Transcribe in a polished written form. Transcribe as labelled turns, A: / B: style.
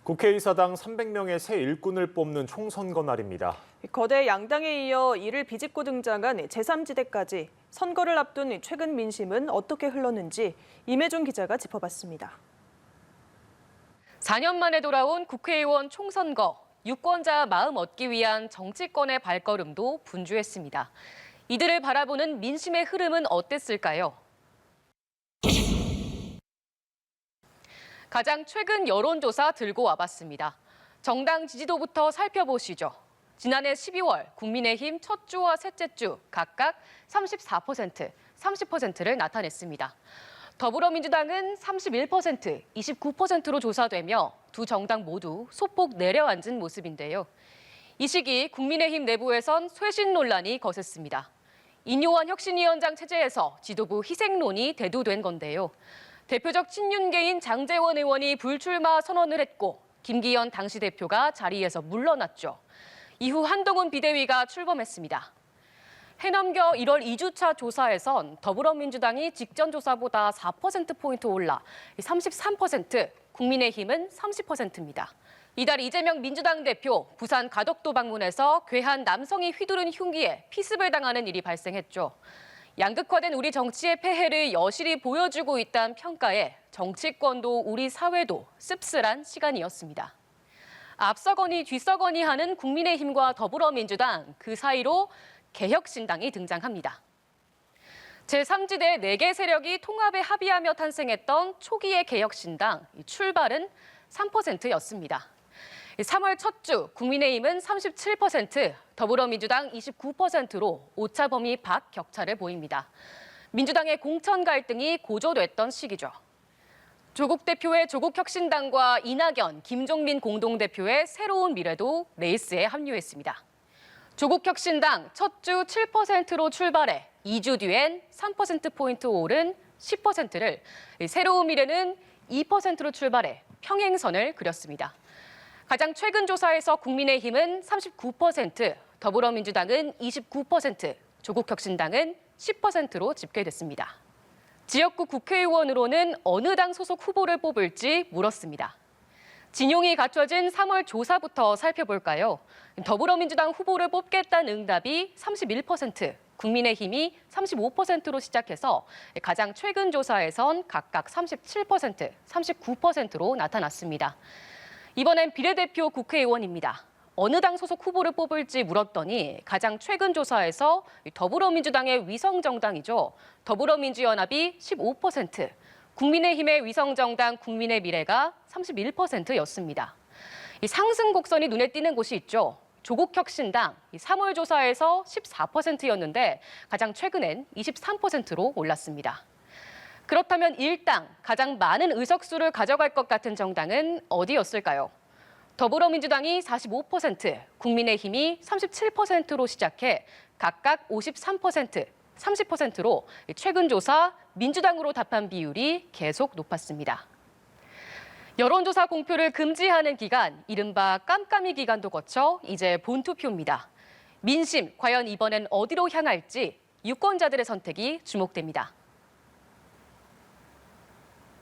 A: 국회의사당 300명의 새 일꾼을 뽑는 총선거 날입니다.
B: 거대 양당에 이어 이를 비집고 등장한 제3지대까지 선거를 앞둔 최근 민심은 어떻게 흘렀는지 임혜준 기자가 짚어봤습니다.
C: 4년 만에 돌아온 국회의원 총선거. 유권자 마음 얻기 위한 정치권의 발걸음도 분주했습니다. 이들을 바라보는 민심의 흐름은 어땠을까요? 가장 최근 여론조사 들고 와봤습니다. 정당 지지도부터 살펴보시죠. 지난해 12월 국민의힘 첫 주와 셋째 주 각각 34%, 30%를 나타냈습니다. 더불어민주당은 31%, 29%로 조사되며 두 정당 모두 소폭 내려앉은 모습인데요. 이 시기 국민의힘 내부에선 쇄신 논란이 거셌습니다. 인요한 혁신위원장 체제에서 지도부 희생론이 대두된 건데요. 대표적 친윤계인 장제원 의원이 불출마 선언을 했고 김기현 당시 대표가 자리에서 물러났죠. 이후 한동훈 비대위가 출범했습니다. 해넘겨 1월 2주차 조사에선 더불어민주당이 직전 조사보다 4%포인트 올라 33%, 국민의힘은 30%입니다. 이달 이재명 민주당 대표 부산 가덕도 방문해서 괴한 남성이 휘두른 흉기에 피습을 당하는 일이 발생했죠. 양극화된 우리 정치의 폐해를 여실히 보여주고 있다는 평가에 정치권도 우리 사회도 씁쓸한 시간이었습니다. 앞서거니 뒤서거니 하는 국민의힘과 더불어민주당, 그 사이로 개혁신당이 등장합니다. 제3지대 4개 세력이 통합에 합의하며 탄생했던 초기의 개혁신당, 출발은 3%였습니다. 3월 첫 주 국민의힘은 37%, 더불어민주당 29%로 오차범위 밖 격차를 보입니다. 민주당의 공천 갈등이 고조됐던 시기죠. 조국 대표의 조국혁신당과 이낙연, 김종민 공동대표의 새로운 미래도 레이스에 합류했습니다. 조국혁신당 첫 주 7%로 출발해 2주 뒤엔 3%포인트 오른 10%를, 새로운 미래는 2%로 출발해 평행선을 그렸습니다. 가장 최근 조사에서 국민의힘은 39%, 더불어민주당은 29%, 조국혁신당은 10%로 집계됐습니다. 지역구 국회의원으로는 어느 당 소속 후보를 뽑을지 물었습니다. 진용이 갖춰진 3월 조사부터 살펴볼까요? 더불어민주당 후보를 뽑겠다는 응답이 31%, 국민의힘이 35%로 시작해서 가장 최근 조사에선 각각 37%, 39%로 나타났습니다. 이번엔 비례대표 국회의원입니다. 어느 당 소속 후보를 뽑을지 물었더니 가장 최근 조사에서 더불어민주당의 위성정당이죠. 더불어민주연합이 15%, 국민의힘의 위성정당 국민의 미래가 31%였습니다. 이 상승 곡선이 눈에 띄는 곳이 있죠. 조국혁신당 3월 조사에서 14%였는데 가장 최근엔 23%로 올랐습니다. 그렇다면 일당 가장 많은 의석수를 가져갈 것 같은 정당은 어디였을까요? 더불어민주당이 45%, 국민의힘이 37%로 시작해 각각 53%, 30%로 최근 조사 민주당으로 답한 비율이 계속 높았습니다. 여론조사 공표를 금지하는 기간, 이른바 깜깜이 기간도 거쳐 이제 본투표입니다. 민심, 과연 이번엔 어디로 향할지 유권자들의 선택이 주목됩니다.